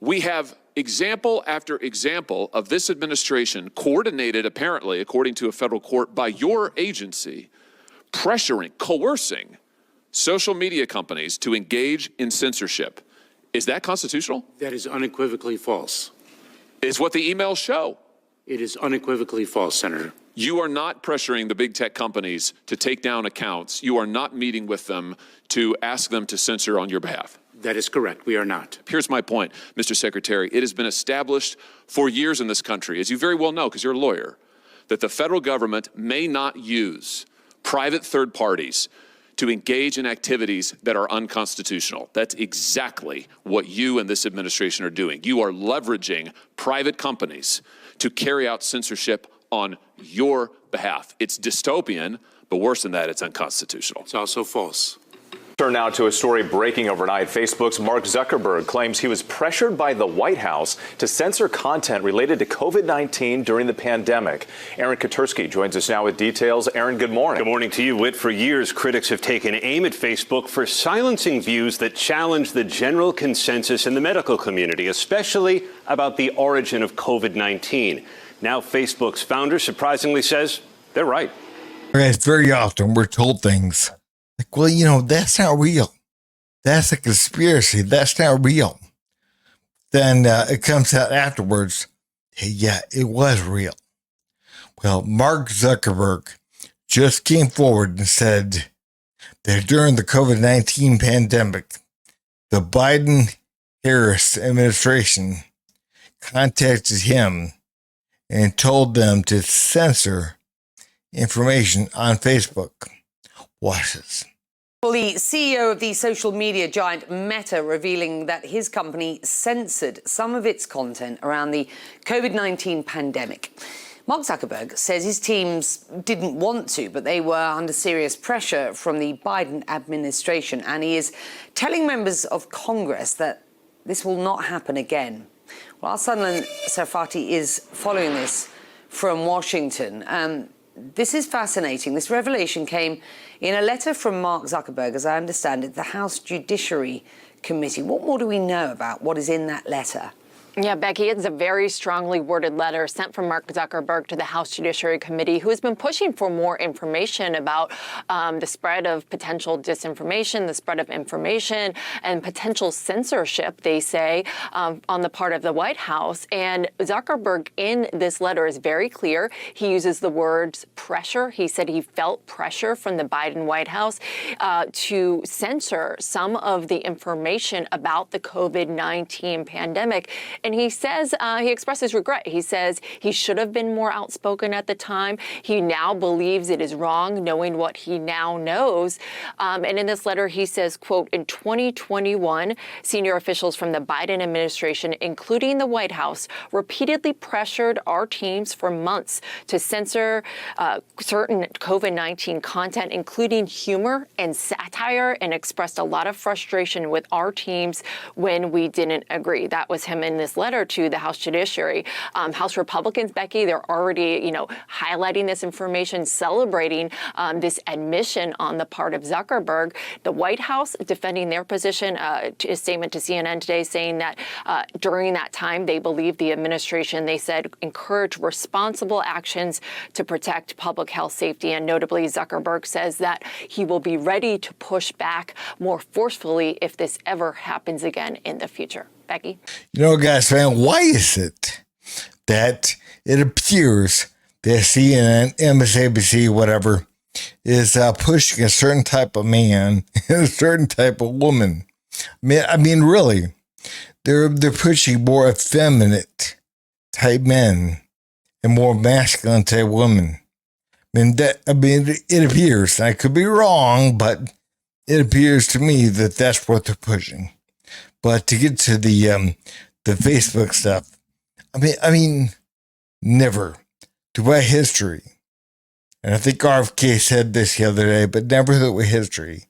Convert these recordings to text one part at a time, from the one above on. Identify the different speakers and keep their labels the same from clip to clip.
Speaker 1: We have example after example of this administration coordinated, apparently, according to a federal court, by your agency, pressuring, coercing social media companies to engage in censorship. Is that constitutional?
Speaker 2: That is unequivocally false.
Speaker 1: Is what the emails show.
Speaker 2: It is unequivocally false, Senator.
Speaker 1: You are not pressuring the big tech companies to take down accounts. You are not meeting with them to ask them to censor on your behalf.
Speaker 2: That is correct. We are not.
Speaker 1: Here's my point, Mr. Secretary. It has been established for years in this country, as you very well know because you're a lawyer, that the federal government may not use private third parties to engage in activities that are unconstitutional. That's exactly what you and this administration are doing. You are leveraging private companies to carry out censorship on your behalf. It's dystopian, but worse than that, it's unconstitutional.
Speaker 2: It's also false.
Speaker 3: Turn now to a story breaking overnight. Facebook's Mark Zuckerberg claims he was pressured by the White House to censor content related to COVID-19 during the pandemic. Aaron Katersky joins us now with details. Aaron, good morning.
Speaker 4: Good morning to you, Whit. For years, critics have taken aim at Facebook for silencing views that challenge the general consensus in the medical community, especially about the origin of COVID-19. Now, Facebook's founder surprisingly says they're right.
Speaker 5: Very often we're told things like, well, that's not real. That's a conspiracy. That's not real. Then it comes out afterwards, hey, yeah, it was real. Well, Mark Zuckerberg just came forward and said that during the COVID-19 pandemic, the Biden-Harris administration contacted him and told them to censor information on Facebook. Watch this.
Speaker 6: Well, the CEO of the social media giant Meta revealing that his company censored some of its content around the COVID-19 pandemic. Mark Zuckerberg says his teams didn't want to, but they were under serious pressure from the Biden administration, and he is telling members of Congress that this will not happen again. Well, our Sunderland Sarfati is following this from Washington. This is fascinating. This revelation came in a letter from Mark Zuckerberg, as I understand it, the House Judiciary Committee. What more do we know about what is in that letter?
Speaker 7: Yeah, Becky, it's a very strongly worded letter sent from Mark Zuckerberg to the House Judiciary Committee, who has been pushing for more information about the spread of potential disinformation, the spread of information, and potential censorship, they say, on the part of the White House. And Zuckerberg in this letter is very clear. He uses the words pressure. He said he felt pressure from the Biden White House to censor some of the information about the COVID-19 pandemic. And he says, he expresses regret. He says he should have been more outspoken at the time. He now believes it is wrong, knowing what he now knows. And in this letter, he says, quote, in 2021, senior officials from the Biden administration, including the White House, repeatedly pressured our teams for months to censor certain COVID-19 content, including humor and satire, and expressed a lot of frustration with our teams when we didn't agree. That was him in this letter to the House Judiciary. House Republicans, Becky, they're already, highlighting this information, celebrating this admission on the part of Zuckerberg. The White House defending their position, a statement to CNN today saying that during that time, they believe the administration, they said, encouraged responsible actions to protect public health safety. And notably, Zuckerberg says that he will be ready to push back more forcefully if this ever happens again in the future. Becky?
Speaker 5: Guys, man, why is it that it appears that CNN, MSNBC, whatever, is pushing a certain type of man and a certain type of woman? I mean, really, they're pushing more effeminate type men and more masculine type women. It appears, and I could be wrong, but it appears to me that that's what they're pushing. But to get to the Facebook stuff, never throughout history, and I think RFK said this the other day, but never throughout history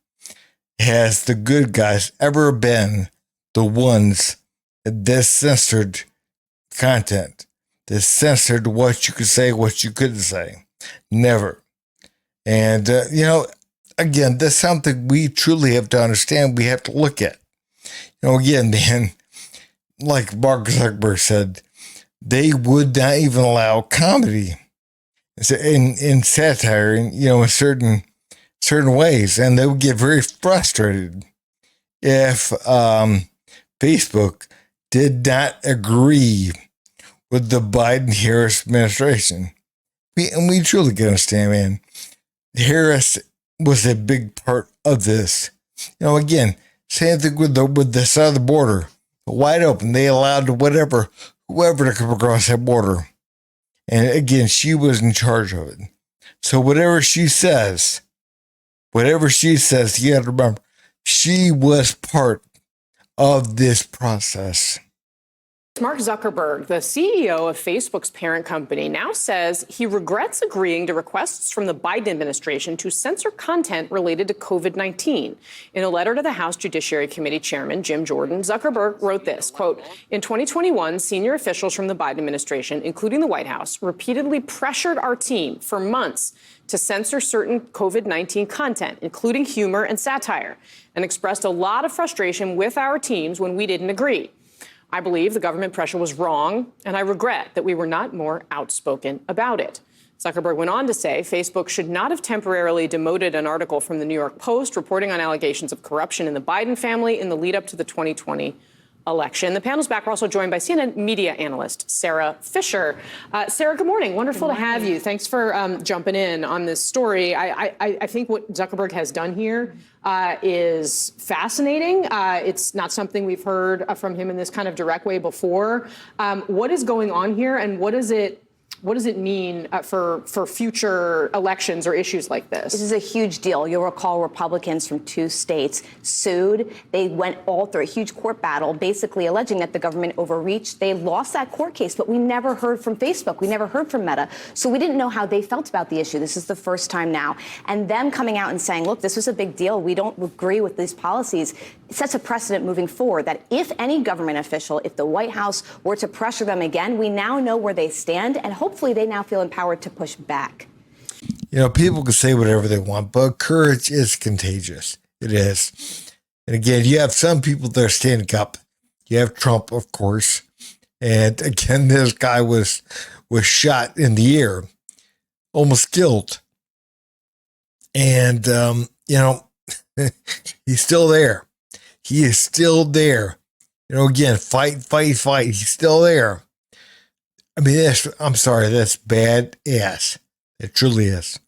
Speaker 5: has the good guys ever been the ones that censored content, that censored what you could say, what you couldn't say. Never. And, again, that's something we truly have to understand. We have to look at. Again, man, like Mark Zuckerberg said, they would not even allow comedy in satire, in certain ways, and they would get very frustrated if Facebook did not agree with the Biden-Harris administration. We truly can understand, man. Harris was a big part of this. Again, same thing with the side of the border, wide open. They allowed whoever to come across that border. And again, she was in charge of it. So whatever she says, you got to remember, she was part of this process.
Speaker 8: Mark Zuckerberg, the CEO of Facebook's parent company, now says he regrets agreeing to requests from the Biden administration to censor content related to COVID-19. In a letter to the House Judiciary Committee Chairman Jim Jordan, Zuckerberg wrote this, quote, "In 2021, senior officials from the Biden administration, including the White House, repeatedly pressured our team for months to censor certain COVID-19 content, including humor and satire, and expressed a lot of frustration with our teams when we didn't agree. I believe the government pressure was wrong, and I regret that we were not more outspoken about it." Zuckerberg went on to say Facebook should not have temporarily demoted an article from the New York Post reporting on allegations of corruption in the Biden family in the lead up to the 2020 election. The panel's back. We're also joined by CNN media analyst Sarah Fisher. Sarah, good morning. Wonderful to have you. Thanks for jumping in on this story. I think what Zuckerberg has done here is fascinating. It's not something we've heard from him in this kind of direct way before. What is going on here, and what does it mean for future elections or issues like this?
Speaker 9: This is a huge deal. You'll recall Republicans from 2 states sued. They went all through a huge court battle, basically alleging that the government overreached. They lost that court case, but we never heard from Facebook. We never heard from Meta. So we didn't know how they felt about the issue. This is the first time now. And them coming out and saying, look, this was a big deal. We don't agree with these policies. It sets a precedent moving forward that if any government official, if the White House were to pressure them again, we now know where they stand, and hopefully they now feel empowered to push back.
Speaker 5: People can say whatever they want, but courage is contagious. It is. And again, you have some people that are standing up. You have Trump, of course. And again, this guy was shot in the ear, almost killed. And, he's still there. He is still there. Again, fight. He's still there. I mean, I'm sorry, that's bad ass. It truly is.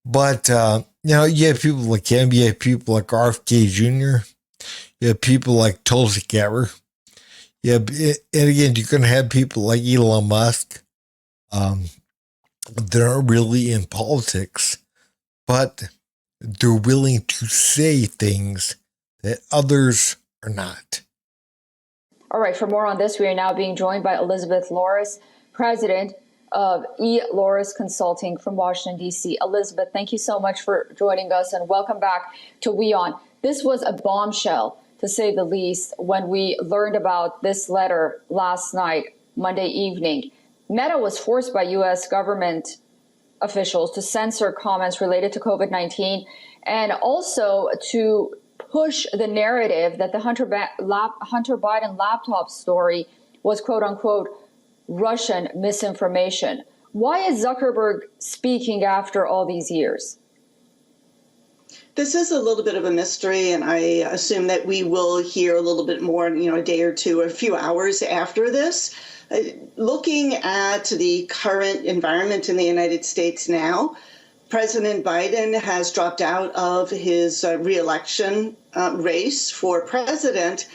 Speaker 5: But, you have people like him. You have people like RFK Jr. You have people like Tulsi Gabbard. And again, you're going to have people like Elon Musk that are really in politics, but they're willing to say things that others are not.
Speaker 10: All right, for more on this, we are now being joined by Elizabeth Loris, president of Loris Consulting from Washington, D.C. Elizabeth, thank you so much for joining us, and welcome back to WION. This was a bombshell, to say the least, when we learned about this letter last night, Monday evening. Meta was forced by U.S. government officials to censor comments related to COVID-19 and also to push the narrative that the Hunter Biden laptop story was, quote unquote, Russian misinformation. Why is Zuckerberg speaking after all these years?
Speaker 11: This is a little bit of a mystery, and I assume that we will hear a little bit more, a day or two, a few hours after this. Looking at the current environment in the United States now, President Biden has dropped out of his re-election race for president,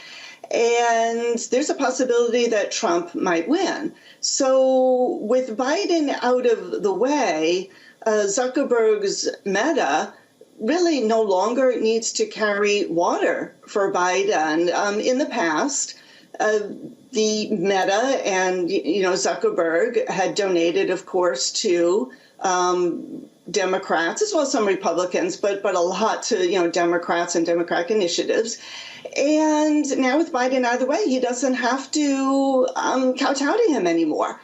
Speaker 11: and there's a possibility that Trump might win. So with Biden out of the way, Zuckerberg's Meta really no longer needs to carry water for Biden. In the past, the Meta and Zuckerberg had donated, of course, to Democrats as well as some Republicans, but a lot to Democrats and Democratic initiatives. And now with Biden out of the way, he doesn't have to kowtow to him anymore.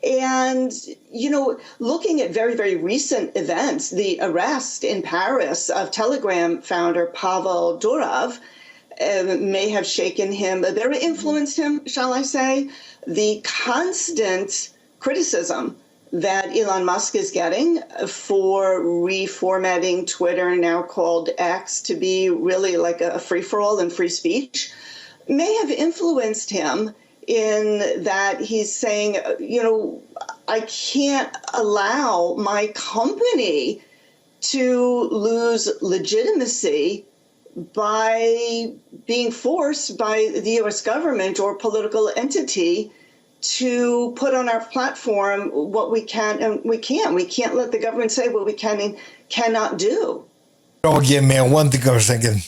Speaker 11: And, looking at very, very recent events, the arrest in Paris of Telegram founder Pavel Durov, may have shaken him, very influenced him, shall I say. The constant criticism that Elon Musk is getting for reformatting Twitter, now called X, to be really like a free-for-all and free speech, may have influenced him in that he's saying, I can't allow my company to lose legitimacy by being forced by the U.S. government or political entity to put on our platform what we can and we can't. We can't let the government say what we can and cannot do.
Speaker 5: Again, man, one thing I was thinking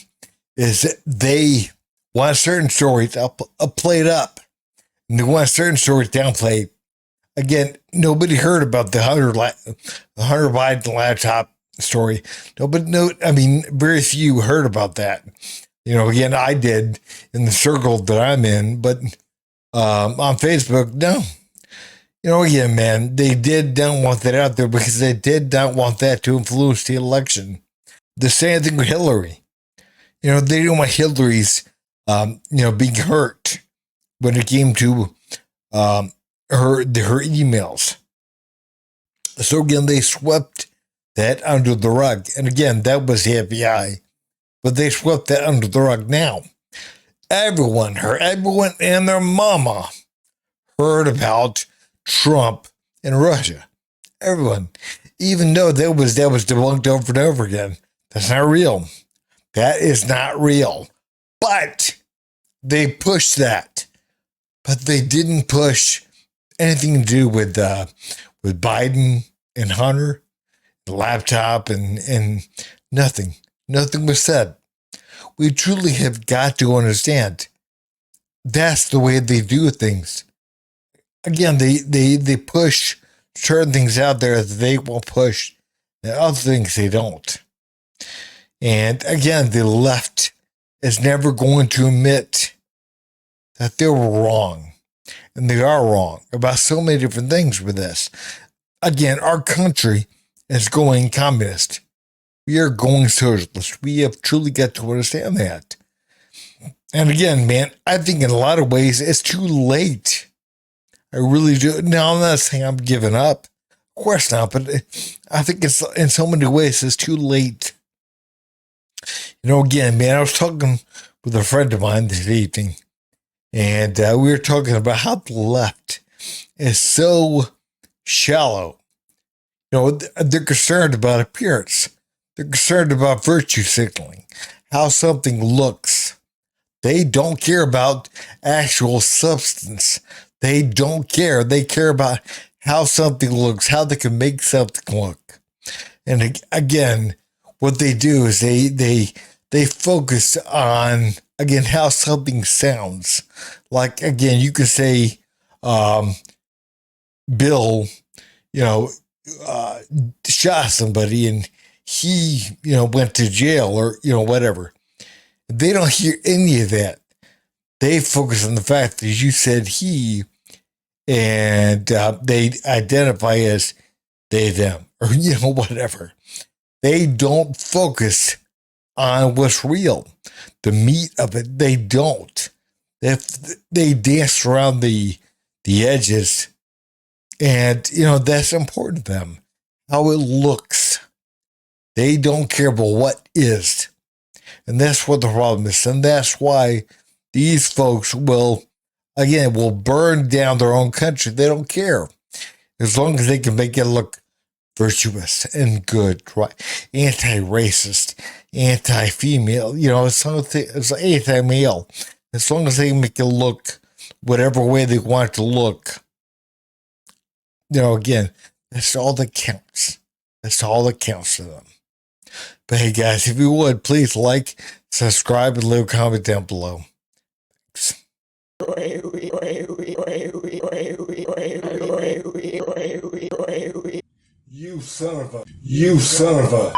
Speaker 5: is that they want certain stories played up, and they want certain stories downplayed. Again, nobody heard about the Hunter Biden laptop story. Very few heard about that. Again, I did in the circle that I'm in, but on Facebook, no. Again, man, they not want that out there because they did not want that to influence the election. The same thing with Hillary. They didn't want Hillary's, being hurt when it came to her emails. So again, they swept that under the rug. And again, that was the FBI, but they swept that under the rug. Now, everyone and their mama heard about Trump and Russia. Everyone, even though that was debunked over and over again. That's not real. That is not real. But they pushed that. But they didn't push anything to do with Biden and Hunter, the laptop, and nothing. Nothing was said. We truly have got to understand that's the way they do things. Again, they push certain things out there that they will push, and other things they don't. And again, the left is never going to admit that they were wrong. And they are wrong about so many different things with this. Again, our country is going communist. We are going socialist. We have truly got to understand that. And again, man, I think in a lot of ways it's too late. I really do. Now, I'm not saying I'm giving up. Of course not. But I think it's in so many ways it's too late. Again, man, I was talking with a friend of mine this evening, and we were talking about how the left is so shallow. They're concerned about appearance. They're concerned about virtue signaling, how something looks. They don't care about actual substance. They don't care. They care about how something looks, how they can make something look. And again, what they do is they focus on, again, how something sounds. Like, again, you could say Bill, shot somebody and he, went to jail or, whatever. They don't hear any of that. They focus on the fact that you said he, and they identify as they, them, or, whatever. They don't focus on what's real, the meat of it. They don't. They dance around the edges, and that's important to them. How it looks. They don't care about what is, and that's what the problem is, and that's why these folks will burn down their own country. They don't care as long as they can make it look virtuous and good, right? Anti-racist, anti-female, it's anti-male. As long as they make it look whatever way they want it to look, again, that's all that counts. That's all that counts to them. But hey, guys, if you would, please like, subscribe, and leave a comment down below. Thanks. You son of a